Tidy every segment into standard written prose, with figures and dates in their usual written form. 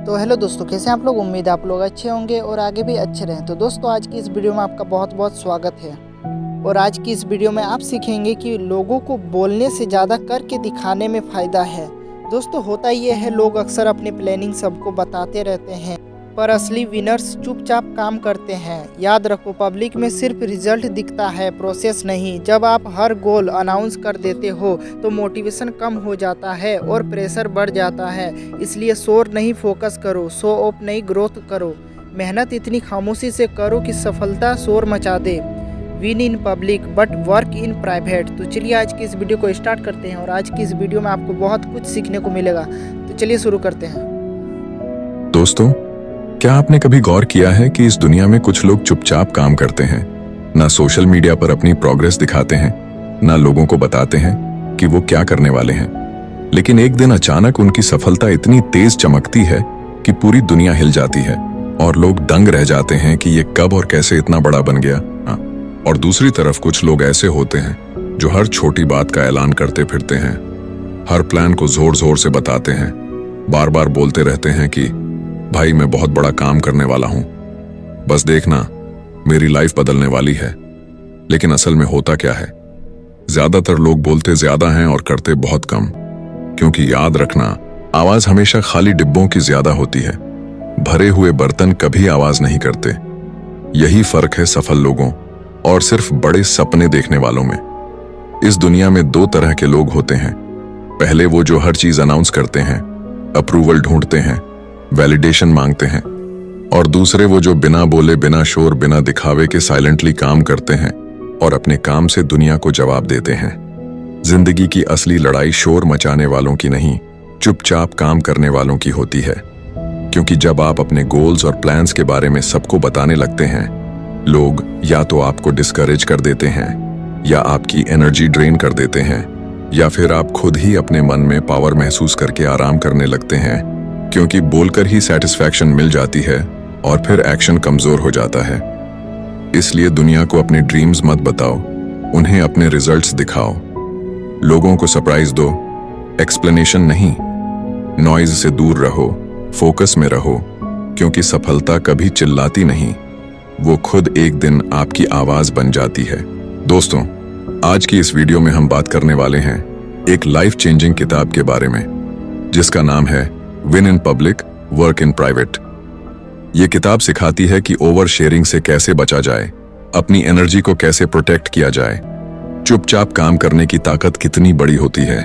तो हेलो दोस्तों, कैसे हैं आप लोग। उम्मीद है आप लोग अच्छे होंगे और आगे भी अच्छे रहें। तो दोस्तों, आज की इस वीडियो में आपका बहुत बहुत स्वागत है। और आज की इस वीडियो में आप सीखेंगे कि लोगों को बोलने से ज़्यादा करके दिखाने में फ़ायदा है। दोस्तों, होता ये है, लोग अक्सर अपनी प्लानिंग सबको बताते रहते हैं, पर असली विनर्स चुपचाप काम करते हैं। याद रखो, पब्लिक में सिर्फ रिजल्ट दिखता है, प्रोसेस नहीं। जब आप हर गोल अनाउंस कर देते हो तो मोटिवेशन कम हो जाता है और प्रेशर बढ़ जाता है। इसलिए शोर नहीं, फोकस करो। शो ऑफ नहीं, ग्रोथ करो। मेहनत इतनी खामोशी से करो कि सफलता शोर मचा दे। Win in public but work in private. तो चलिए आज की इस वीडियो को स्टार्ट करते हैं। और आज की इस वीडियो में आपको बहुत कुछ सीखने को मिलेगा। तो चलिए शुरू करते हैं। दोस्तों, क्या आपने कभी गौर किया है कि इस दुनिया में कुछ लोग चुपचाप काम करते हैं, ना सोशल मीडिया पर अपनी प्रोग्रेस दिखाते हैं, ना लोगों को बताते हैं कि वो क्या करने वाले हैं, लेकिन एक दिन अचानक उनकी सफलता इतनी तेज चमकती है कि पूरी दुनिया हिल जाती है और लोग दंग रह जाते हैं कि ये कब और कैसे इतना बड़ा बन गया। और दूसरी तरफ कुछ लोग ऐसे होते हैं जो हर छोटी बात का ऐलान करते फिरते हैं, हर प्लान को जोर जोर से बताते हैं, बार बार बोलते रहते हैं कि भाई मैं बहुत बड़ा काम करने वाला हूं, बस देखना मेरी लाइफ बदलने वाली है। लेकिन असल में होता क्या है? ज्यादातर लोग बोलते ज्यादा हैं और करते बहुत कम, क्योंकि याद रखना, आवाज हमेशा खाली डिब्बों की ज्यादा होती है, भरे हुए बर्तन कभी आवाज नहीं करते। यही फर्क है सफल लोगों और सिर्फ बड़े सपने देखने वालों में। इस दुनिया में दो तरह के लोग होते हैं। पहले वो जो हर चीज अनाउंस करते हैं, अप्रूवल ढूंढते हैं, वैलिडेशन मांगते हैं, और दूसरे वो जो बिना बोले, बिना शोर, बिना दिखावे के साइलेंटली काम करते हैं और अपने काम से दुनिया को जवाब देते हैं। जिंदगी की असली लड़ाई शोर मचाने वालों की नहीं, चुपचाप काम करने वालों की होती है। क्योंकि जब आप अपने गोल्स और प्लान्स के बारे में सबको बताने लगते हैं, लोग या तो आपको डिस्करेज कर देते हैं, या आपकी एनर्जी ड्रेन कर देते हैं, या फिर आप खुद ही अपने मन में पावर महसूस करके आराम करने लगते हैं, क्योंकि बोलकर ही सेटिस्फैक्शन मिल जाती है और फिर एक्शन कमजोर हो जाता है। इसलिए दुनिया को अपने ड्रीम्स मत बताओ, उन्हें अपने रिजल्ट्स दिखाओ। लोगों को सरप्राइज दो, एक्सप्लेनेशन नहीं। नॉइज से दूर रहो, फोकस में रहो, क्योंकि सफलता कभी चिल्लाती नहीं, वो खुद एक दिन आपकी आवाज बन जाती है। दोस्तों, आज की इस वीडियो में हम बात करने वाले हैं एक लाइफ चेंजिंग किताब के बारे में, जिसका नाम है win in public, work in private. ये किताब सिखाती है कि ओवर शेयरिंग से कैसे बचा जाए, अपनी एनर्जी को कैसे प्रोटेक्ट किया जाए, चुपचाप काम करने की ताकत कितनी बड़ी होती है,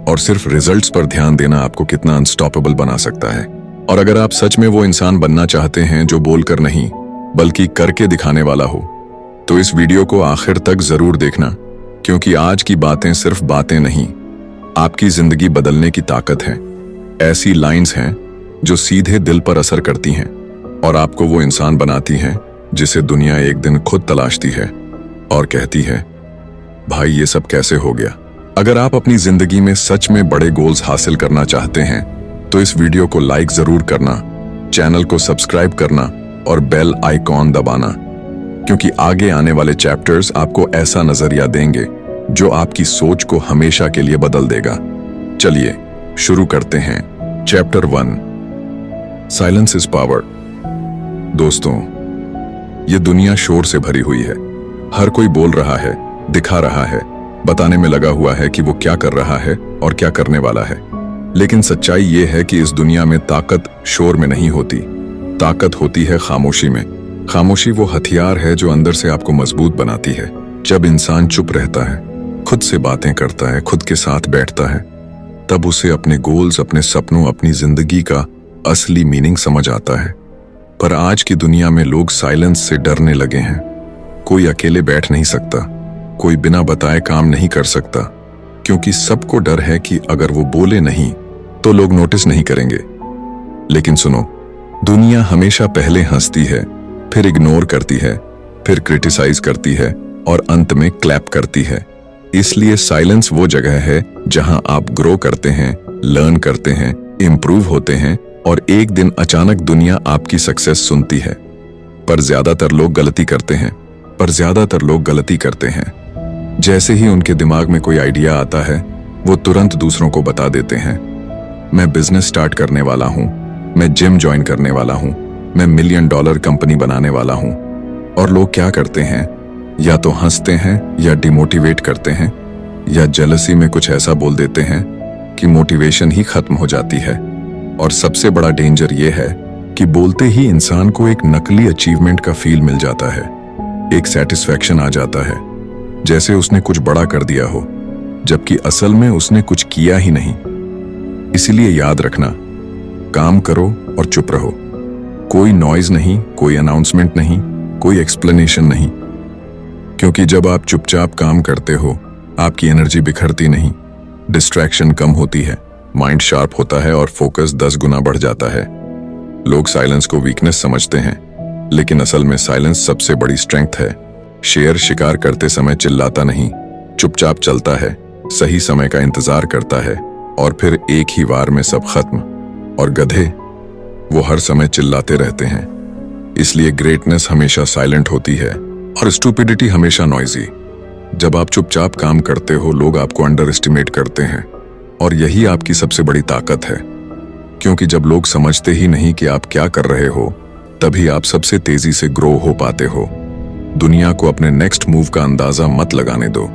और सिर्फ रिजल्ट्स पर ध्यान देना आपको कितना अनस्टॉपेबल बना सकता है। और अगर आप सच में वो इंसान बनना चाहते हैं जो बोलकर नहीं बल्कि करके दिखाने वाला हो, तो इस वीडियो को आखिर तक जरूर देखना, क्योंकि आज की बातें सिर्फ बातें नहीं, आपकी जिंदगी बदलने की ताकत है। ऐसी लाइंस हैं जो सीधे दिल पर असर करती हैं और आपको वो इंसान बनाती हैं जिसे दुनिया एक दिन खुद तलाशती है और कहती है, भाई ये सब कैसे हो गया। अगर आप अपनी जिंदगी में सच में बड़े गोल्स हासिल करना चाहते हैं तो इस वीडियो को लाइक जरूर करना, चैनल को सब्सक्राइब करना और बेल आइकॉन दबाना, क्योंकि आगे आने वाले चैप्टर्स आपको ऐसा नजरिया देंगे जो आपकी सोच को हमेशा के लिए बदल देगा। चलिए शुरू करते हैं। Chapter 1, silence is power. दोस्तों, ये दुनिया शोर से भरी हुई है। हर कोई बोल रहा है, दिखा रहा है, बताने में लगा हुआ है कि वो क्या कर रहा है और क्या करने वाला है। लेकिन सच्चाई ये है कि इस दुनिया में ताकत शोर में नहीं होती, ताकत होती है खामोशी में। खामोशी वो हथियार है जो अंदर से आपको मजबूत बनाती है। जब इंसान चुप रहता है, खुद से बातें करता है, खुद के साथ बैठता है, तब उसे अपने गोल्स, अपने सपनों, अपनी जिंदगी का असली मीनिंग समझ आता है। पर आज की दुनिया में लोग साइलेंस से डरने लगे हैं। कोई अकेले बैठ नहीं सकता, कोई बिना बताए काम नहीं कर सकता, क्योंकि सबको डर है कि अगर वो बोले नहीं तो लोग नोटिस नहीं करेंगे। लेकिन सुनो, दुनिया हमेशा पहले हंसती है, फिर इग्नोर करती है, फिर क्रिटिसाइज करती है और अंत में क्लैप करती है। इसलिए साइलेंस वो जगह है जहां आप ग्रो करते हैं, लर्न करते हैं, इंप्रूव होते हैं, और एक दिन अचानक दुनिया आपकी सक्सेस सुनती है। पर ज्यादातर लोग गलती करते हैं। जैसे ही उनके दिमाग में कोई आइडिया आता है, वो तुरंत दूसरों को बता देते हैं, मैं बिजनेस स्टार्ट करने वाला हूं, मैं जिम ज्वाइन करने वाला हूं, मैं $1 मिलियन कंपनी बनाने वाला हूं। और लोग क्या करते हैं, या तो हंसते हैं या डिमोटिवेट करते हैं, या जेलसी में कुछ ऐसा बोल देते हैं कि मोटिवेशन ही खत्म हो जाती है। और सबसे बड़ा डेंजर ये है कि बोलते ही इंसान को एक नकली अचीवमेंट का फील मिल जाता है, एक सेटिस्फैक्शन आ जाता है, जैसे उसने कुछ बड़ा कर दिया हो, जबकि असल में उसने कुछ किया ही नहीं। इसीलिए याद रखना, काम करो और चुप रहो। कोई नॉइज नहीं, कोई अनाउंसमेंट नहीं, कोई एक्सप्लेनेशन नहीं। क्योंकि जब आप चुपचाप काम करते हो, आपकी एनर्जी बिखरती नहीं, डिस्ट्रैक्शन कम होती है, माइंड शार्प होता है और फोकस 10 गुना बढ़ जाता है। लोग साइलेंस को वीकनेस समझते हैं, लेकिन असल में साइलेंस सबसे बड़ी स्ट्रेंथ है। शेर शिकार करते समय चिल्लाता नहीं, चुपचाप चलता है, सही समय का इंतजार करता है, और फिर एक ही वार में सब खत्म। और गधे, वो हर समय चिल्लाते रहते हैं। इसलिए ग्रेटनेस हमेशा साइलेंट होती है और स्टूपिडिटी हमेशा नॉइजी। जब आप चुपचाप काम करते हो, लोग आपको अंडर एस्टिमेट करते हैं, और यही आपकी सबसे बड़ी ताकत है। क्योंकि जब लोग समझते ही नहीं कि आप क्या कर रहे हो, तभी आप सबसे तेजी से ग्रो हो पाते हो। दुनिया को अपने नेक्स्ट मूव का अंदाजा मत लगाने दो।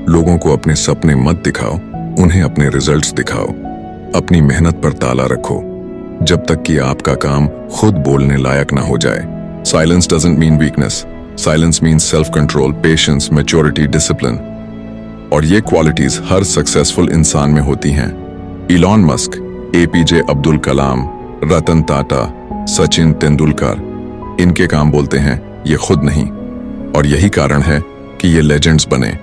लोगों को अपने सपने मत दिखाओ, उन्हें अपने रिजल्ट्स दिखाओ। अपनी मेहनत पर ताला रखो, जब तक कि आपका काम खुद बोलने लायक ना हो जाए। Silence doesn't mean weakness, silence means self control, patience, maturity, discipline. और ये क्वालिटीज हर सक्सेसफुल इंसान में होती हैं। Elon Musk, APJ Abdul Kalam, Ratan Tata, Sachin Tendulkar, इनके काम बोलते हैं, ये खुद नहीं। और यही कारण है कि ये लेजेंड्स बने।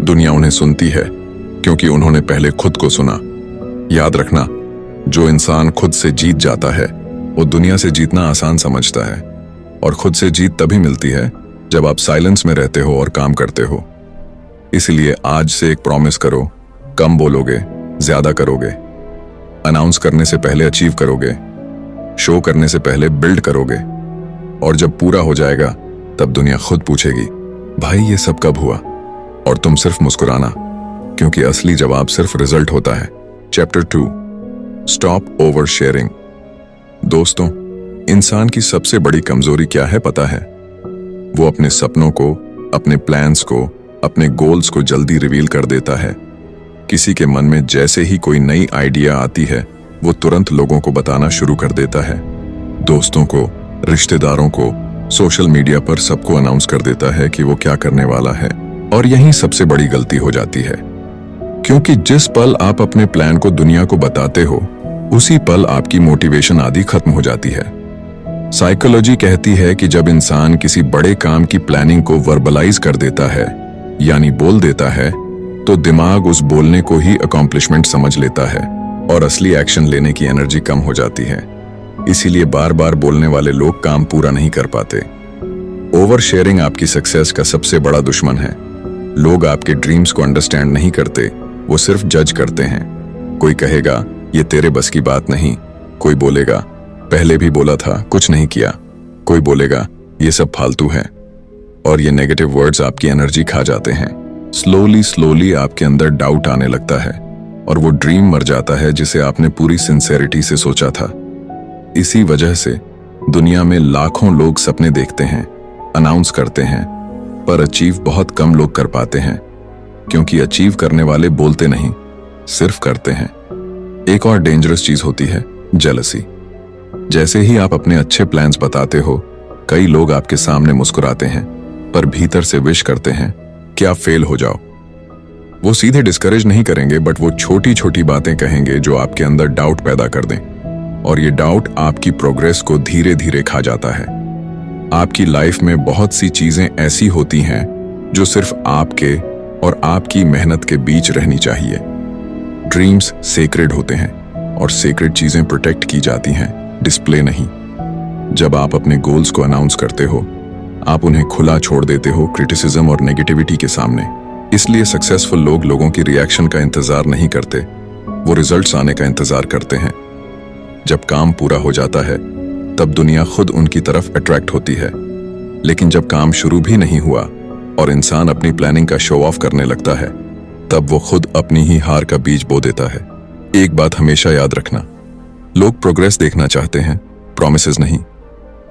दुनिया उन्हें सुनती है क्योंकि उन्होंने पहले खुद को सुना। याद रखना, जो इंसान खुद से जीत जाता है, वो दुनिया से जीतना आसान समझता है। और खुद से जीत तभी मिलती है जब आप साइलेंस में रहते हो और काम करते हो। इसलिए आज से एक प्रॉमिस करो, कम बोलोगे, ज्यादा करोगे। अनाउंस करने से पहले अचीव करोगे, शो करने से पहले बिल्ड करोगे। और जब पूरा हो जाएगा, तब दुनिया खुद पूछेगी, भाई ये सब कब हुआ? और तुम सिर्फ मुस्कुराना, क्योंकि असली जवाब सिर्फ रिजल्ट होता है। Chapter 2, stop over sharing. दोस्तों, इंसान की सबसे बड़ी कमजोरी क्या है पता है? वो अपने सपनों को, अपने प्लान्स को, अपने गोल्स को जल्दी रिवील कर देता है। किसी के मन में जैसे ही कोई नई आइडिया आती है, वो तुरंत लोगों को बताना शुरू कर देता है। दोस्तों को, रिश्तेदारों को, सोशल मीडिया पर सबको अनाउंस कर देता है कि वो क्या करने वाला है। और यही सबसे बड़ी गलती हो जाती है, क्योंकि जिस पल आप अपने प्लान को दुनिया को बताते हो, उसी पल आपकी मोटिवेशन आदि खत्म हो जाती है। साइकोलॉजी कहती है कि जब इंसान किसी बड़े काम की प्लानिंग को वर्बलाइज कर देता है, यानी बोल देता है, तो दिमाग उस बोलने को ही अकॉम्प्लिशमेंट समझ लेता है और असली एक्शन लेने की एनर्जी कम हो जाती है। इसीलिए बार बार बोलने वाले लोग काम पूरा नहीं कर पाते। ओवर शेयरिंग आपकी सक्सेस का सबसे बड़ा दुश्मन है। लोग आपके ड्रीम्स को अंडरस्टैंड नहीं करते, वो सिर्फ जज करते हैं। कोई कहेगा ये तेरे बस की बात नहीं, कोई बोलेगा पहले भी बोला था, कुछ नहीं किया, कोई बोलेगा ये सब फालतू है। और ये नेगेटिव वर्ड्स आपकी एनर्जी खा जाते हैं। स्लोली स्लोली आपके अंदर डाउट आने लगता है और वो ड्रीम मर जाता है जिसे आपने पूरी सिंसेरिटी से सोचा था। इसी वजह से दुनिया में लाखों लोग सपने देखते हैं, अनाउंस करते हैं, पर अचीव बहुत कम लोग कर पाते हैं, क्योंकि अचीव करने वाले बोलते नहीं, सिर्फ करते हैं। एक और डेंजरस चीज होती है जेलसी। जैसे ही आप अपने अच्छे प्लान्स बताते हो, कई लोग आपके सामने मुस्कुराते हैं, पर भीतर से विश करते हैं कि आप फेल हो जाओ। वो सीधे डिस्करेज नहीं करेंगे, बट वो छोटी छोटी बातें कहेंगे जो आपके अंदर डाउट पैदा कर दें, और ये डाउट आपकी प्रोग्रेस को धीरे धीरे खा जाता है। आपकी लाइफ में बहुत सी चीजें ऐसी होती हैं जो सिर्फ आपके और आपकी मेहनत के बीच रहनी चाहिए। ड्रीम्स सेक्रेड होते हैं और सेक्रेड चीजें प्रोटेक्ट की जाती हैं, डिस्प्ले नहीं। जब आप अपने गोल्स को अनाउंस करते हो, आप उन्हें खुला छोड़ देते हो क्रिटिसिज्म और नेगेटिविटी के सामने। इसलिए सक्सेसफुल लोग लोगों की रिएक्शन का इंतजार नहीं करते, वो रिजल्ट्स आने का इंतजार करते हैं। जब काम पूरा हो जाता है, तब दुनिया खुद उनकी तरफ अट्रैक्ट होती है। लेकिन जब काम शुरू भी नहीं हुआ और इंसान अपनी प्लानिंग का शो ऑफ करने लगता है, तब वो खुद अपनी ही हार का बीज बो देता है। एक बात हमेशा याद रखना, लोग प्रोग्रेस देखना चाहते हैं, प्रॉमिसेस नहीं।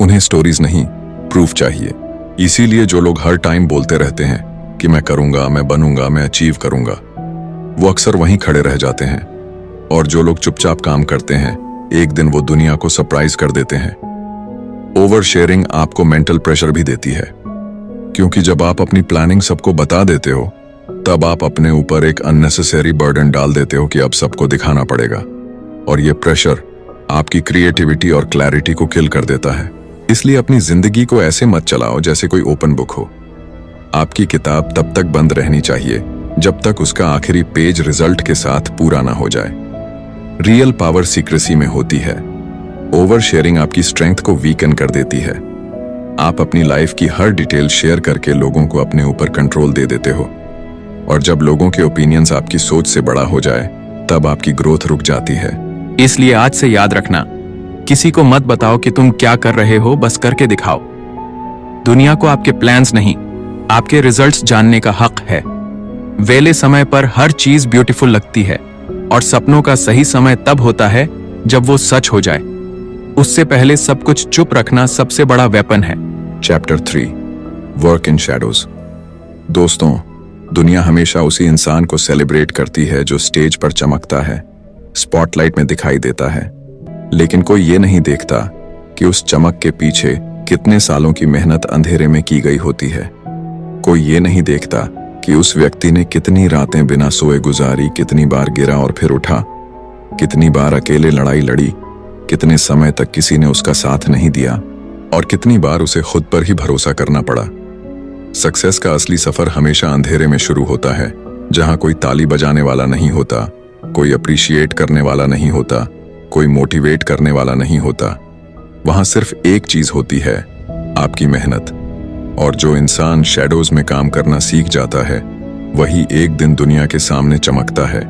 उन्हें स्टोरीज नहीं, प्रूफ चाहिए। इसीलिए जो लोग हर टाइम बोलते रहते हैं कि मैं करूंगा, मैं बनूंगा, मैं अचीव करूंगा, वो अक्सर वहीं खड़े रह जाते हैं। और जो लोग चुपचाप काम करते हैं, एक दिन वो दुनिया को सरप्राइज कर देते हैं। ओवर शेयरिंग आपको मेंटल प्रेशर भी देती है, क्योंकि जब आप अपनी प्लानिंग सबको बता देते हो, तब आप अपने ऊपर एक अननेसेसरी बर्डन डाल देते हो कि अब सबको दिखाना पड़ेगा। और ये प्रेशर आपकी क्रिएटिविटी और क्लैरिटी को किल कर देता है। इसलिए अपनी जिंदगी को ऐसे मत चलाओ जैसे कोई ओपन बुक हो। आपकी किताब तब तक बंद रहनी चाहिए जब तक उसका आखिरी पेज रिजल्ट के साथ पूरा ना हो जाए। रियल पावर सीक्रेसी में होती है। ओवर शेयरिंग आपकी स्ट्रेंथ को वीकन कर देती है। आप अपनी लाइफ की हर डिटेल शेयर करके लोगों को अपने ऊपर कंट्रोल दे देते हो। और जब लोगों के ओपिनियंस आपकी सोच से बड़ा हो जाए, तब आपकी ग्रोथ रुक जाती है। इसलिए आज से याद रखना, किसी को मत बताओ कि तुम क्या कर रहे हो, बस करके दिखाओ। दुनिया को आपके प्लान्स नहीं, आपके रिजल्ट्स जानने का हक है। वेले समय पर हर चीज ब्यूटीफुल लगती है, और सपनों का सही समय तब होता है जब वो सच हो जाए। उससे पहले सब कुछ चुप रखना सबसे बड़ा वेपन है। Chapter 3, work in shadows. दोस्तों, दुनिया हमेशा उसी इंसान को सेलिब्रेट करती है जो स्टेज पर चमकता है, स्पॉटलाइट में दिखाई देता है। लेकिन कोई ये नहीं देखता कि उस चमक के पीछे कितने सालों की मेहनत अंधेरे में की गई होती है। कोई ये नहीं देखता कि उस व्यक्ति ने कितनी रातें बिना सोए गुजारी, कितनी बार गिरा और फिर उठा, कितनी बार अकेले लड़ाई लड़ी, कितने समय तक किसी ने उसका साथ नहीं दिया, और कितनी बार उसे खुद पर ही भरोसा करना पड़ा। सक्सेस का असली सफर हमेशा अंधेरे में शुरू होता है, जहां कोई ताली बजाने वाला नहीं होता, कोई अप्रिशिएट करने वाला नहीं होता, कोई मोटिवेट करने वाला नहीं होता। वहां सिर्फ एक चीज होती है, आपकी मेहनत। और जो इंसान शैडोज में काम करना सीख जाता है, वही एक दिन दुनिया के सामने चमकता है।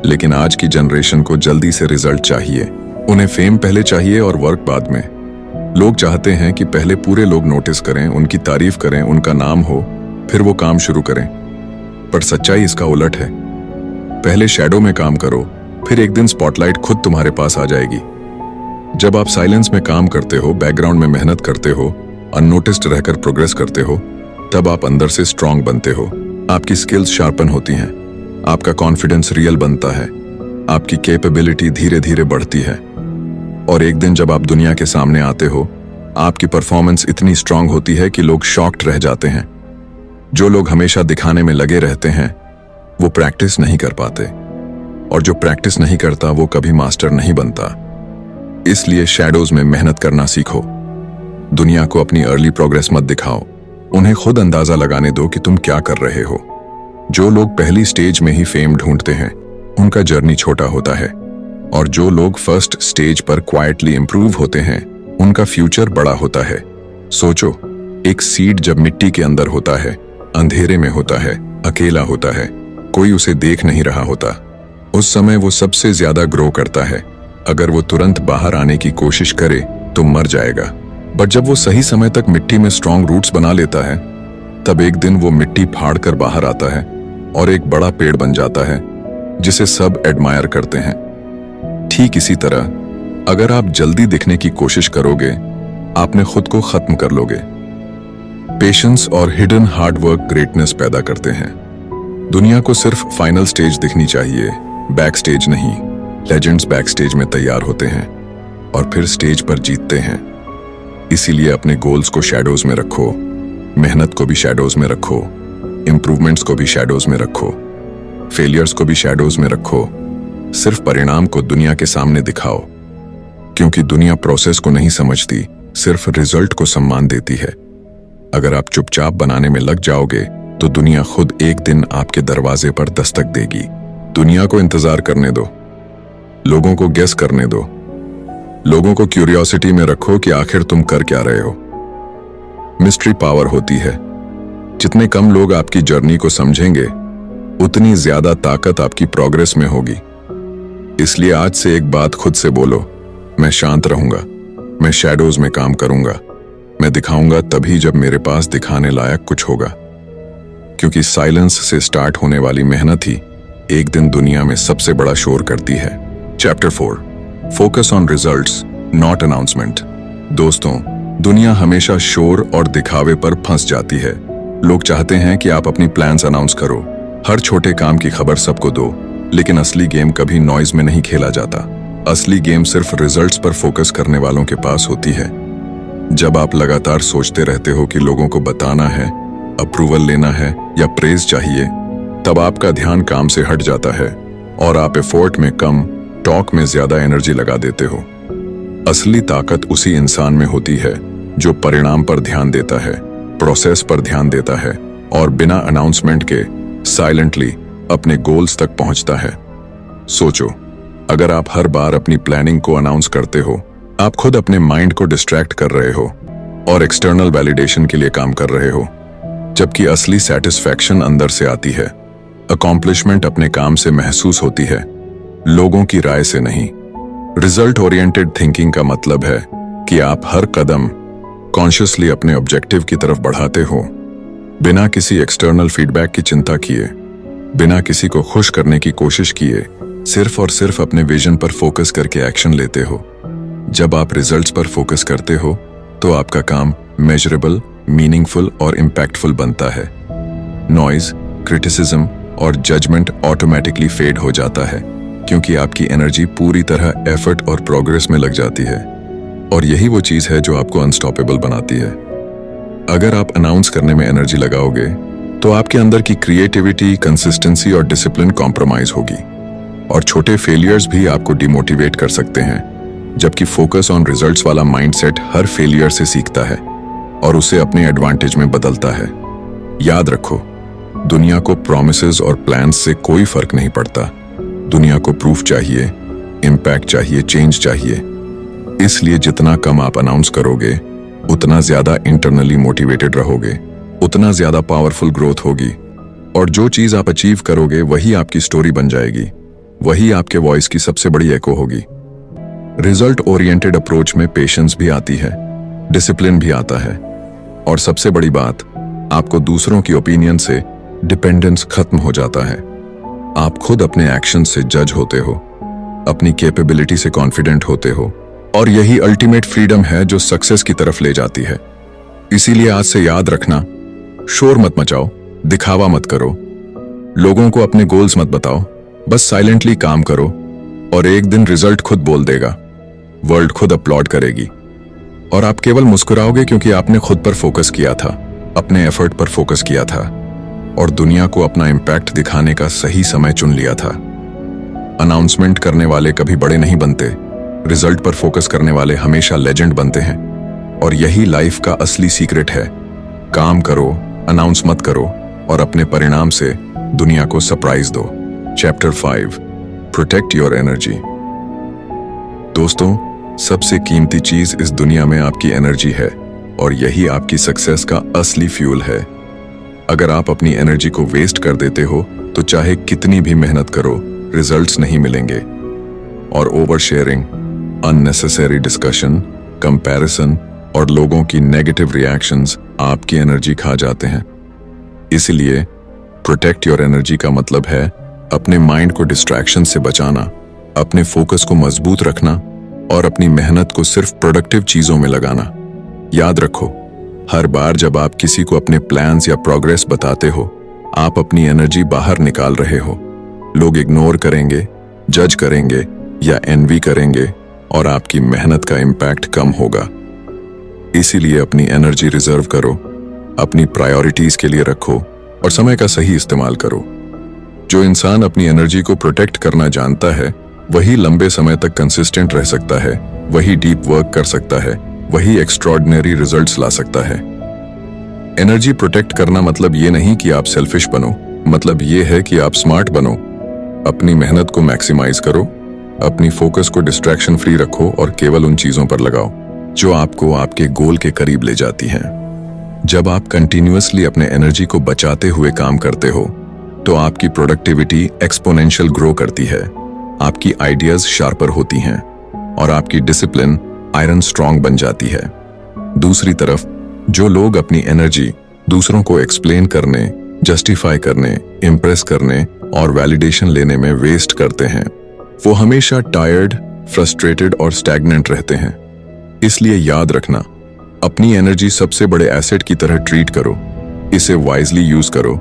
लेकिन आज की जनरेशन को जल्दी से रिजल्ट चाहिए। उन्हें फेम पहले चाहिए और वर्क बाद में। लोग चाहते हैं कि पहले पूरे लोग नोटिस करें, उनकी तारीफ करें, उनका नाम हो, फिर वो काम शुरू करें। पर सच्चाई इसका उलट है। पहले शैडो में काम करो, फिर एक दिन स्पॉटलाइट खुद तुम्हारे पास आ जाएगी। जब आप साइलेंस में काम करते हो, बैकग्राउंड में मेहनत करते हो, अननोटिस्ड रहकर प्रोग्रेस करते हो, तब आप अंदर से स्ट्रांग बनते हो। आपकी स्किल्स शार्पन होती हैं, आपका कॉन्फिडेंस रियल बनता है, आपकी कैपेबिलिटी धीरे धीरे बढ़ती है। और एक दिन जब आप दुनिया के सामने आते हो, आपकी परफॉर्मेंस इतनी स्ट्रांग होती है कि लोग शॉक्ड रह जाते हैं। जो लोग हमेशा दिखाने में लगे रहते हैं, वो प्रैक्टिस नहीं कर पाते, और जो प्रैक्टिस नहीं करता वो कभी मास्टर नहीं बनता। इसलिए शैडोज में मेहनत करना सीखो। दुनिया को अपनी अर्ली प्रोग्रेस मत दिखाओ, उन्हें खुद अंदाजा लगाने दो कि तुम क्या कर रहे हो। जो लोग पहली स्टेज में ही फेम ढूंढते हैं, उनका जर्नी छोटा होता है, और जो लोग फर्स्ट स्टेज पर क्वाइटली इंप्रूव होते हैं, उनका फ्यूचर बड़ा होता है। सोचो, एक सीड जब मिट्टी के अंदर होता है, अंधेरे में होता है, अकेला होता है, कोई उसे देख नहीं रहा होता, उस समय वो सबसे ज्यादा ग्रो करता है। अगर वो तुरंत बाहर आने की कोशिश करे तो मर जाएगा। बट जब वो सही समय तक मिट्टी में स्ट्रांग रूट्स बना लेता है, तब एक दिन वो मिट्टी फाड़ कर बाहर आता है और एक बड़ा पेड़ बन जाता है जिसे सब एडमायर करते हैं। ठीक इसी तरह अगर आप जल्दी दिखने की कोशिश करोगे, आपने खुद को खत्म कर लोगे। पेशेंस और हिडन हार्ड वर्क ग्रेटनेस पैदा करते हैं। दुनिया को सिर्फ फाइनल स्टेज दिखनी चाहिए, बैक स्टेज नहीं। लेजेंड्स बैक स्टेज में तैयार होते हैं और फिर स्टेज पर जीतते हैं। इसीलिए अपने गोल्स को शैडोज में रखो, मेहनत को भी शैडोज में रखो, इंप्रूवमेंट्स को भी शैडोज में रखो, फेलियर्स को भी शैडोज में रखो। सिर्फ परिणाम को दुनिया के सामने दिखाओ, क्योंकि दुनिया प्रोसेस को नहीं समझती, सिर्फ रिजल्ट को सम्मान देती है। अगर आप चुपचाप बनाने में लग जाओगे तो दुनिया खुद एक दिन आपके दरवाजे पर दस्तक देगी। दुनिया को इंतजार करने दो, लोगों को गेस करने दो, लोगों को क्यूरियोसिटी में रखो कि आखिर तुम कर क्या रहे हो। मिस्ट्री पावर होती है। जितने कम लोग आपकी जर्नी को समझेंगे, उतनी ज्यादा ताकत आपकी प्रोग्रेस में होगी। इसलिए आज से एक बात खुद से बोलो, मैं शांत रहूंगा, मैं शैडोज में काम करूंगा, मैं दिखाऊंगा तभी जब मेरे पास दिखाने लायक कुछ होगा। क्योंकि साइलेंस से स्टार्ट होने वाली मेहनत ही एक दिन दुनिया में सबसे बड़ा शोर करती है। Chapter 4, focus on results, not announcement. दोस्तों, दुनिया हमेशा शोर और दिखावे पर फंस जाती है। लोग चाहते हैं कि आप अपनी प्लान्स अनाउंस करो, हर छोटे काम की खबर सबको दो, लेकिन असली गेम कभी नॉइज में नहीं खेला जाता। असली गेम सिर्फ रिजल्ट्स पर फोकस करने वालों के पास होती है। जब आप लगातार सोचते रहते हो कि लोगों को बताना है, अप्रूवल लेना है या प्रेज चाहिए, तब आपका ध्यान काम से हट जाता है और आप एफर्ट में कम, टॉक में ज्यादा एनर्जी लगा देते हो। असली ताकत उसी इंसान में होती है जो परिणाम पर ध्यान देता है, प्रोसेस पर ध्यान देता है और बिना अनाउंसमेंट के साइलेंटली अपने गोल्स तक पहुंचता है। सोचो, अगर आप हर बार अपनी प्लानिंग को अनाउंस करते हो, आप खुद अपने माइंड को डिस्ट्रैक्ट कर रहे हो और एक्सटर्नल वैलिडेशन के लिए काम कर रहे हो, जबकि असली सेटिस्फैक्शन अंदर से आती है। अकॉम्प्लिशमेंट अपने काम से महसूस होती है, लोगों की राय से नहीं। रिजल्ट ओरिएंटेड थिंकिंग का मतलब है कि आप हर कदम कॉन्शियसली अपने ऑब्जेक्टिव की तरफ बढ़ाते हो, बिना किसी एक्सटर्नल फीडबैक की चिंता किए, बिना किसी को खुश करने की कोशिश किए, सिर्फ और सिर्फ अपने विजन पर फोकस करके एक्शन लेते हो। जब आप रिजल्ट्स पर फोकस करते हो तो आपका काम मेजरेबल, मीनिंगफुल और इम्पैक्टफुल बनता है। नॉइज, क्रिटिसिज्म और जजमेंट ऑटोमेटिकली फेड हो जाता है, क्योंकि आपकी एनर्जी पूरी तरह एफर्ट और प्रोग्रेस में लग जाती है। और यही वो चीज है जो आपको अनस्टॉपेबल बनाती है। अगर आप अनाउंस करने में एनर्जी लगाओगे तो आपके अंदर की क्रिएटिविटी, कंसिस्टेंसी और डिसिप्लिन कॉम्प्रोमाइज होगी, और छोटे फेलियर्स भी आपको डिमोटिवेट कर सकते हैं। जबकि फोकस ऑन रिजल्ट्स वाला माइंडसेट हर फेलियर से सीखता है और उसे अपने एडवांटेज में बदलता है। याद रखो, दुनिया को प्रॉमिसेस और प्लान्स से कोई फर्क नहीं पड़ता। दुनिया को प्रूफ चाहिए, इम्पैक्ट चाहिए, चेंज चाहिए। इसलिए जितना कम आप अनाउंस करोगे, उतना ज्यादा इंटरनली मोटिवेटेड रहोगे, उतना ज्यादा पावरफुल ग्रोथ होगी, और जो चीज आप अचीव करोगे वही आपकी स्टोरी बन जाएगी, वही आपके वॉइस की सबसे बड़ी एको होगी। रिजल्ट ओरिएंटेड अप्रोच में पेशेंस भी आती है, डिसिप्लिन भी आता है, और सबसे बड़ी बात, आपको दूसरों की ओपिनियन से डिपेंडेंस खत्म हो जाता है। आप खुद अपने एक्शन से जज होते हो, अपनी कैपेबिलिटी से कॉन्फिडेंट होते हो, और यही अल्टीमेट फ्रीडम है जो सक्सेस की तरफ ले जाती है। इसीलिए आज से याद रखना, शोर मत मचाओ, दिखावा मत करो, लोगों को अपने गोल्स मत बताओ, बस साइलेंटली काम करो, और एक दिन रिजल्ट खुद बोल देगा, वर्ल्ड खुद अपलॉड करेगी, और आप केवल मुस्कुराओगे क्योंकि आपने खुद पर फोकस किया था, अपने एफर्ट पर फोकस किया था, और दुनिया को अपना इम्पैक्ट दिखाने का सही समय चुन लिया था। अनाउंसमेंट करने वाले कभी बड़े नहीं बनते, रिजल्ट पर फोकस करने वाले हमेशा लेजेंड बनते हैं, और यही लाइफ का असली सीक्रेट है। काम करो, अनाउंस मत करो, और अपने परिणाम से दुनिया को सरप्राइज दो। Chapter 5, protect your energy. दोस्तों, सबसे कीमती चीज इस दुनिया में आपकी एनर्जी है, और यही आपकी सक्सेस का असली फ्यूल है। अगर आप अपनी एनर्जी को वेस्ट कर देते हो तो चाहे कितनी भी मेहनत करो, रिजल्ट्स नहीं मिलेंगे। और over sharing, unnecessary discussion, comparison और लोगों की नेगेटिव रिएक्शंस आपकी एनर्जी खा जाते हैं। इसलिए प्रोटेक्ट योर एनर्जी का मतलब है अपने माइंड को डिस्ट्रैक्शन से बचाना, अपने फोकस को मजबूत रखना, और अपनी मेहनत को सिर्फ प्रोडक्टिव चीजों में लगाना। याद रखो, हर बार जब आप किसी को अपने प्लान्स या प्रोग्रेस बताते हो, आप अपनी एनर्जी बाहर निकाल रहे हो। लोग इग्नोर करेंगे, जज करेंगे या एनवी करेंगे, और आपकी मेहनत का इम्पैक्ट कम होगा। इसीलिए अपनी एनर्जी रिजर्व करो, अपनी प्रायोरिटीज के लिए रखो, और समय का सही इस्तेमाल करो। जो इंसान अपनी एनर्जी को प्रोटेक्ट करना जानता है, वही लंबे समय तक कंसिस्टेंट रह सकता है, वही डीप वर्क कर सकता है, वही एक्स्ट्रॉर्डिनरी रिजल्ट्स ला सकता है। एनर्जी प्रोटेक्ट करना मतलब ये नहीं कि आप सेल्फिश बनो, मतलब ये है कि आप स्मार्ट बनो। अपनी मेहनत को मैक्सिमाइज करो, अपनी फोकस को डिस्ट्रैक्शन फ्री रखो, और केवल उन चीजों पर लगाओ जो आपको आपके गोल के करीब ले जाती हैं। जब आप कंटिन्यूअसली अपने एनर्जी को बचाते हुए काम करते हो, तो आपकी प्रोडक्टिविटी एक्सपोनेंशियल ग्रो करती है, आपकी आइडियाज शार्पर होती हैं, और आपकी डिसिप्लिन आयरन स्ट्रांग बन जाती है। दूसरी तरफ, जो लोग अपनी एनर्जी दूसरों को एक्सप्लेन करने, जस्टिफाई करने, इम्प्रेस करने और वैलिडेशन लेने में वेस्ट करते हैं, वो हमेशा टायर्ड, फ्रस्ट्रेटेड और स्टैग्नेंट रहते हैं। इसलिए याद रखना, अपनी एनर्जी सबसे बड़े एसेट की तरह ट्रीट करो, इसे वाइजली यूज करो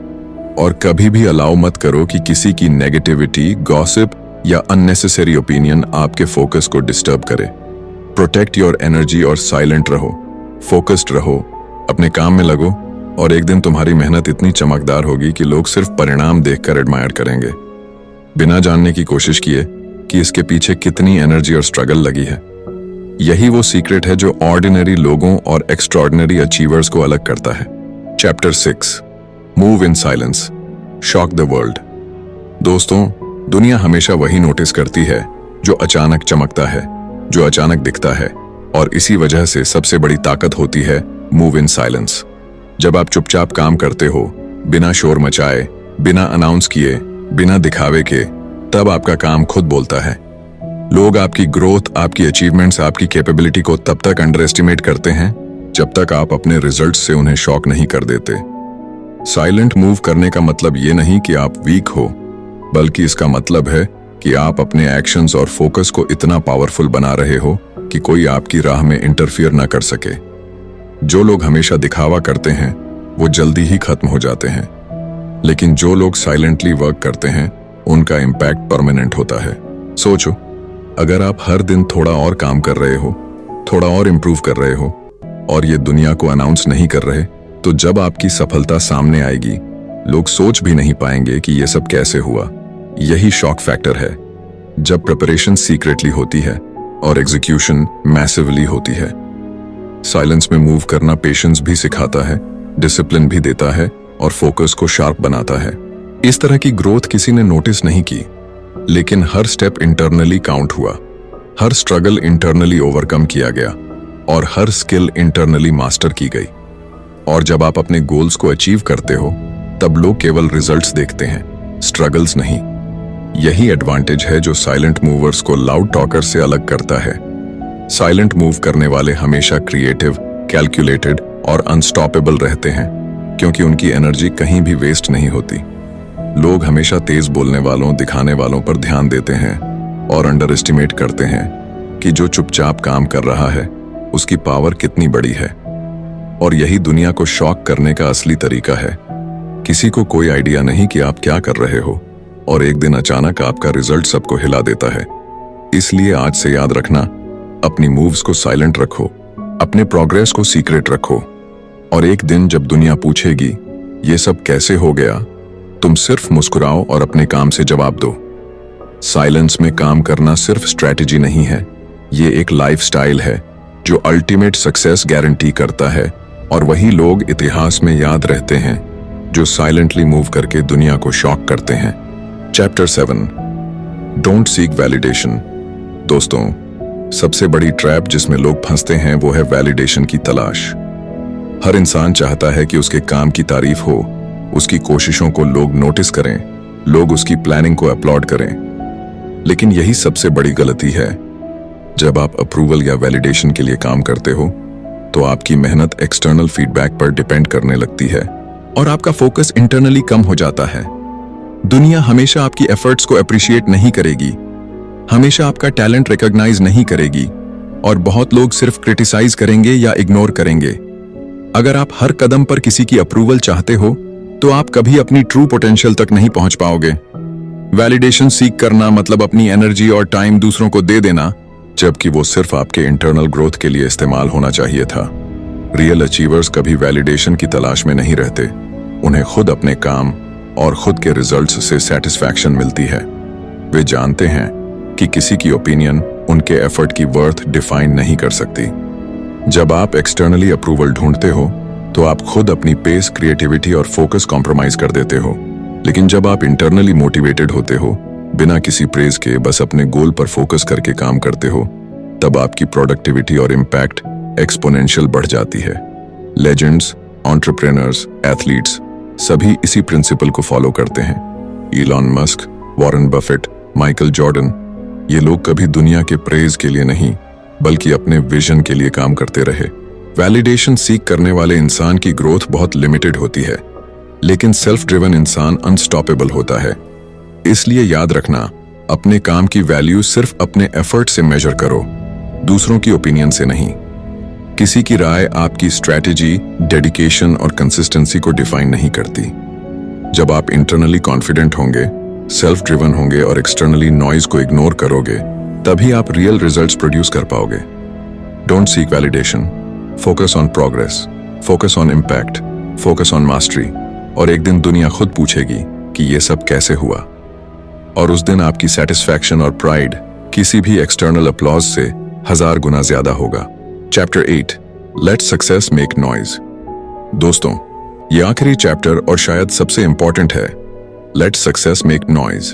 और कभी भी अलाउ मत करो कि किसी की नेगेटिविटी, गॉसिप या अननेसेसरी ओपिनियन आपके फोकस को डिस्टर्ब करे। प्रोटेक्ट योर एनर्जी और साइलेंट रहो, फोकस्ड रहो, अपने काम में लगो और एक दिन तुम्हारी मेहनत इतनी चमकदार होगी कि लोग सिर्फ परिणाम देखकर एडमायर करेंगे, बिना जानने की कोशिश किए कि इसके पीछे कितनी एनर्जी और स्ट्रगल लगी है। यही वो सीक्रेट है जो ऑर्डिनरी लोगों और एक्स्ट्रॉर्डिनरी अचीवर्स को अलग करता है। Chapter 6, move in silence, shock the world. दोस्तों, दुनिया हमेशा वही नोटिस करती है जो अचानक चमकता है, जो अचानक दिखता है, और इसी वजह से सबसे बड़ी ताकत होती है मूव इन साइलेंस। जब आप चुपचाप काम करते हो, बिना शोर मचाए, बिना अनाउंस किए, बिना दिखावे के, तब आपका काम खुद बोलता है। लोग आपकी ग्रोथ, आपकी अचीवमेंट्स, आपकी कैपेबिलिटी को तब तक अंडर एस्टिमेट करते हैं जब तक आप अपने रिजल्ट्स से उन्हें शॉक नहीं कर देते। साइलेंट मूव करने का मतलब ये नहीं कि आप वीक हो, बल्कि इसका मतलब है कि आप अपने एक्शंस और फोकस को इतना पावरफुल बना रहे हो कि कोई आपकी राह में इंटरफियर ना कर सके। जो लोग हमेशा दिखावा करते हैं वो जल्दी ही खत्म हो जाते हैं, लेकिन जो लोग साइलेंटली वर्क करते हैं उनका इम्पैक्ट परमानेंट होता है। सोचो, अगर आप हर दिन थोड़ा और काम कर रहे हो, थोड़ा और इम्प्रूव कर रहे हो और ये दुनिया को अनाउंस नहीं कर रहे, तो जब आपकी सफलता सामने आएगी, लोग सोच भी नहीं पाएंगे कि ये सब कैसे हुआ। यही शॉक फैक्टर है, जब प्रिपरेशन सीक्रेटली होती है और एग्जीक्यूशन मैसिवली होती है। साइलेंस में मूव करना पेशेंस भी सिखाता है, डिसिप्लिन भी देता है और फोकस को शार्प बनाता है। इस तरह की ग्रोथ किसी ने नोटिस नहीं की, लेकिन हर स्टेप इंटरनली काउंट हुआ, हर स्ट्रगल इंटरनली ओवरकम किया गया और हर स्किल इंटरनली मास्टर की गई। और जब आप अपने गोल्स को अचीव करते हो, तब लोग केवल रिजल्ट्स देखते हैं, स्ट्रगल्स नहीं। यही एडवांटेज है जो साइलेंट मूवर्स को लाउड टॉकर से अलग करता है। साइलेंट मूव करने वाले हमेशा क्रिएटिव, कैलकुलेटेड और अनस्टॉपेबल रहते हैं, क्योंकि उनकी एनर्जी कहीं भी वेस्ट नहीं होती। लोग हमेशा तेज बोलने वालों, दिखाने वालों पर ध्यान देते हैं और अंडर एस्टिमेट करते हैं कि जो चुपचाप काम कर रहा है उसकी पावर कितनी बड़ी है। और यही दुनिया को शॉक करने का असली तरीका है। किसी को कोई आइडिया नहीं कि आप क्या कर रहे हो और एक दिन अचानक आपका रिजल्ट सबको हिला देता है। इसलिए आज से याद रखना, अपनी मूव्स को साइलेंट रखो, अपने प्रोग्रेस को सीक्रेट रखो और एक दिन जब दुनिया पूछेगी ये सब कैसे हो गया, तुम सिर्फ मुस्कुराओ और अपने काम से जवाब दो। साइलेंस में काम करना सिर्फ स्ट्रैटेजी नहीं है, ये एक लाइफस्टाइल है जो अल्टीमेट सक्सेस गारंटी करता है। और वही लोग इतिहास में याद रहते हैं जो साइलेंटली मूव करके दुनिया को शॉक करते हैं। Chapter 7, don't seek validation. दोस्तों, सबसे बड़ी ट्रैप जिसमें लोग फंसते हैं वो है वैलिडेशन की तलाश। हर इंसान चाहता है कि उसके काम की तारीफ हो, उसकी कोशिशों को लोग नोटिस करें, लोग उसकी प्लानिंग को अपलॉड करें। लेकिन यही सबसे बड़ी गलती है। जब आप अप्रूवल या वैलिडेशन के लिए काम करते हो तो आपकी मेहनत एक्सटर्नल फीडबैक पर डिपेंड करने लगती है और आपका फोकस इंटरनली कम हो जाता है। दुनिया हमेशा आपकी एफर्ट्स को अप्रिशिएट नहीं करेगी, हमेशा आपका टैलेंट रिकॉग्नाइज नहीं करेगी और बहुत लोग सिर्फ क्रिटिसाइज करेंगे या इग्नोर करेंगे। अगर आप हर कदम पर किसी की अप्रूवल चाहते हो तो आप कभी अपनी ट्रू पोटेंशियल तक नहीं पहुंच पाओगे। वैलिडेशन सीख करना मतलब अपनी एनर्जी और टाइम दूसरों को दे देना, जबकि वो सिर्फ आपके इंटरनल ग्रोथ के लिए इस्तेमाल होना चाहिए था। रियल अचीवर्स कभी वैलिडेशन की तलाश में नहीं रहते, उन्हें खुद अपने काम और खुद के रिजल्ट्स से सेटिस्फैक्शन मिलती है। वे जानते हैं कि किसी की ओपिनियन उनके एफर्ट की वर्थ डिफाइन नहीं कर सकती। जब आप एक्सटर्नली अप्रूवल ढूंढते हो तो आप खुद अपनी पेस, क्रिएटिविटी और फोकस कॉम्प्रोमाइज कर देते हो। लेकिन जब आप इंटरनली मोटिवेटेड होते हो, बिना किसी प्रेज के बस अपने गोल पर फोकस करके काम करते हो, तब आपकी प्रोडक्टिविटी और इम्पैक्ट एक्सपोनेंशियल बढ़ जाती है। लेजेंड्स, एंटरप्रेन्योर्स, एथलीट्स सभी इसी प्रिंसिपल को फॉलो करते हैं। Elon Musk, Warren Buffett, Michael Jordan, ये लोग कभी दुनिया के प्रेज के लिए नहीं बल्कि अपने विजन के लिए काम करते रहे। वैलिडेशन सीख करने वाले इंसान की ग्रोथ बहुत लिमिटेड होती है, लेकिन सेल्फ ड्रिवन इंसान अनस्टॉपेबल होता है। इसलिए याद रखना, अपने काम की वैल्यू सिर्फ अपने एफर्ट से मेजर करो, दूसरों की ओपिनियन से नहीं। किसी की राय आपकी स्ट्रैटेजी, डेडिकेशन और कंसिस्टेंसी को डिफाइन नहीं करती। जब आप इंटरनली कॉन्फिडेंट होंगे, सेल्फ ड्रिवन होंगे और एक्सटर्नली नॉइज को इग्नोर करोगे, तभी आप रियल रिजल्ट्स प्रोड्यूस कर पाओगे। Don't seek validation, focus on progress, focus on impact, focus on mastery. और एक दिन दुनिया खुद पूछेगी कि ये सब कैसे हुआ, और उस दिन आपकी सेटिस्फैक्शन और प्राइड किसी भी एक्सटर्नल अपलॉज से 1000 गुना ज्यादा होगा। Chapter 8, let success make noise. दोस्तों, ये आखिरी चैप्टर और शायद सबसे इंपॉर्टेंट है। Let success make noise.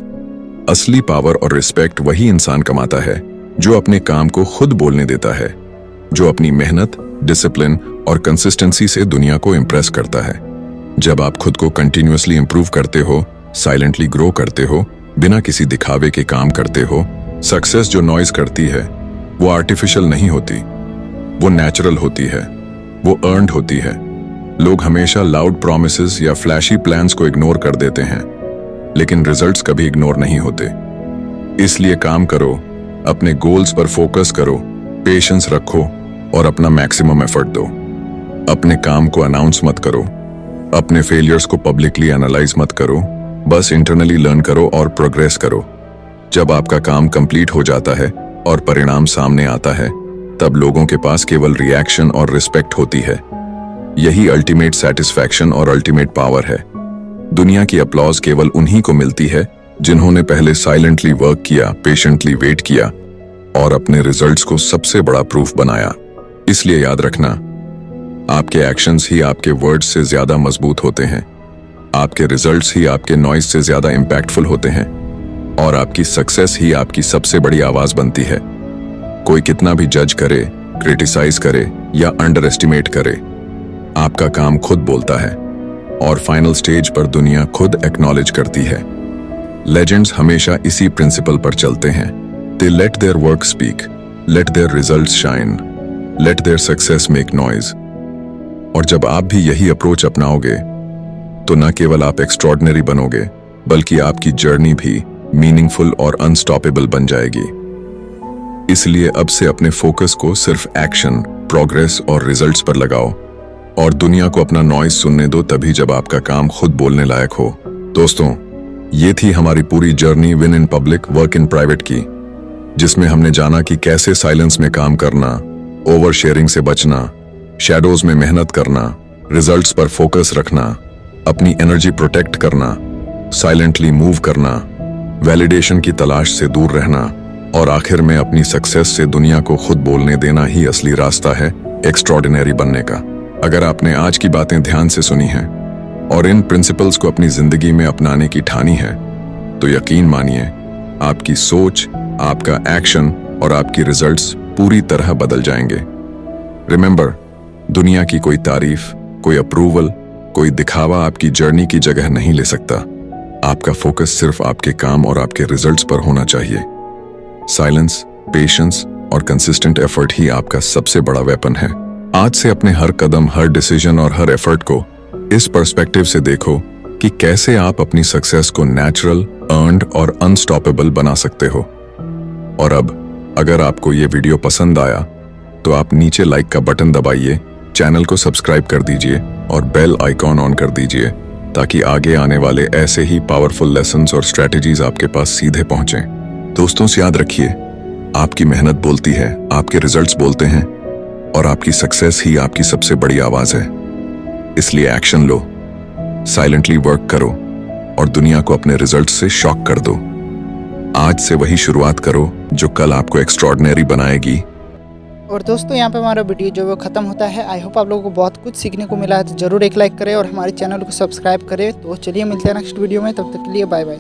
असली पावर और रिस्पेक्ट वही इंसान कमाता है जो अपने काम को खुद बोलने देता है, जो अपनी मेहनत, डिसिप्लिन और कंसिस्टेंसी से दुनिया को इंप्रेस करता है। जब आप खुद को कंटिन्यूअसली इंप्रूव करते हो, साइलेंटली ग्रो करते हो, बिना किसी दिखावे के काम करते हो, सक्सेस जो नॉइज करती है वो आर्टिफिशियल नहीं होती, वो नेचुरल होती है, वो अर्न्ड होती है। लोग हमेशा लाउड प्रॉमिसेस या फ्लैशी प्लान्स को इग्नोर कर देते हैं, लेकिन रिजल्ट्स कभी इग्नोर नहीं होते। इसलिए काम करो, अपने गोल्स पर फोकस करो, पेशेंस रखो और अपना मैक्सिमम एफर्ट दो। अपने काम को अनाउंस मत करो, अपने फेलियर्स को पब्लिकली एनालाइज मत करो, बस इंटरनली लर्न करो और प्रोग्रेस करो। जब आपका काम कंप्लीट हो जाता है और परिणाम सामने आता है, तब लोगों के पास केवल रिएक्शन और रिस्पेक्ट होती है। यही अल्टीमेट सेटिस्फैक्शन और अल्टीमेट पावर है। दुनिया की अपलॉज केवल उन्हीं को मिलती है जिन्होंने पहले साइलेंटली वर्क किया, पेशेंटली वेट किया और अपने रिजल्ट्स को सबसे बड़ा प्रूफ बनाया। इसलिए याद रखना, आपके एक्शंस ही आपके वर्ड्स से ज्यादा मजबूत होते हैं, आपके रिजल्ट्स ही आपके नॉइज से ज्यादा इंपैक्टफुल होते हैं और आपकी सक्सेस ही आपकी सबसे बड़ी आवाज बनती है। कोई कितना भी जज करे, क्रिटिसाइज करे या अंडर एस्टिमेट करे, आपका काम खुद बोलता है और फाइनल स्टेज पर दुनिया खुद एक्नॉलेज करती है। लेजेंड्स हमेशा इसी प्रिंसिपल पर चलते हैं। They let their work speak, let their results shine, let their success make noise. और जब आप भी यही अप्रोच अपनाओगे तो न केवल आप एक्स्ट्रॉर्डिनरी बनोगे, बल्कि आपकी जर्नी भी मीनिंगफुल और अनस्टॉपेबल बन जाएगी। इसलिए अब से अपने फोकस को सिर्फ एक्शन, प्रोग्रेस और रिजल्ट्स पर लगाओ और दुनिया को अपना नॉइज सुनने दो, तभी जब आपका काम खुद बोलने लायक हो। दोस्तों, ये थी हमारी पूरी journey win in public, work in private की, जिसमें हमने जाना कि कैसे साइलेंस में काम करना, ओवर शेयरिंग से बचना, शैडोज में मेहनत करना, रिजल्ट्स पर फोकस रखना, अपनी एनर्जी प्रोटेक्ट करना, साइलेंटली मूव करना, वैलिडेशन की तलाश से दूर रहना और आखिर में अपनी सक्सेस से दुनिया को खुद बोलने देना ही असली रास्ता है एक्स्ट्रॉर्डिनरी बनने का। अगर आपने आज की बातें ध्यान से सुनी हैं और इन प्रिंसिपल्स को अपनी जिंदगी में अपनाने की ठानी है, तो यकीन मानिए आपकी सोच, आपका एक्शन और आपकी रिजल्ट्स पूरी तरह बदल जाएंगे। रिमेंबर, दुनिया की कोई तारीफ, कोई अप्रूवल, कोई दिखावा आपकी जर्नी की जगह नहीं ले सकता। आपका फोकस सिर्फ आपके काम और आपके रिजल्ट्स पर होना चाहिए। साइलेंस, पेशेंस और कंसिस्टेंट एफर्ट ही आपका सबसे बड़ा वेपन है। आज से अपने हर कदम, हर डिसीजन और हर एफर्ट को इस पर्सपेक्टिव से देखो कि कैसे आप अपनी सक्सेस को नेचुरल, अर्न्ड और अनस्टॉपेबल बना सकते हो। और अब अगर आपको ये वीडियो पसंद आया तो आप नीचे लाइक का बटन दबाइए, चैनल को सब्सक्राइब कर दीजिए और बेल आइकॉन ऑन कर दीजिए, ताकि आगे आने वाले ऐसे ही पावरफुल लेसन्स और स्ट्रैटेजीज आपके पास सीधे पहुंचें। दोस्तों से याद रखिए, आपकी मेहनत बोलती है, आपके रिजल्ट्स बोलते हैं और आपकी सक्सेस ही आपकी सबसे बड़ी आवाज है। इसलिए एक्शन लो, साइलेंटली वर्क करो और दुनिया को अपने रिजल्ट से शॉक कर दो। आज से वही शुरुआत करो जो कल आपको एक्स्ट्रॉर्डिनरी बनाएगी। और दोस्तों, यहाँ पे हमारा वीडियो जो वो खत्म होता है। आई होप आप लोगों को बहुत कुछ सीखने को मिला है, तो जरूर एक लाइक करें और हमारे चैनल को सब्सक्राइब करें। तो चलिए मिलते हैं नेक्स्ट वीडियो में, तब तक के लिए बाय बाय।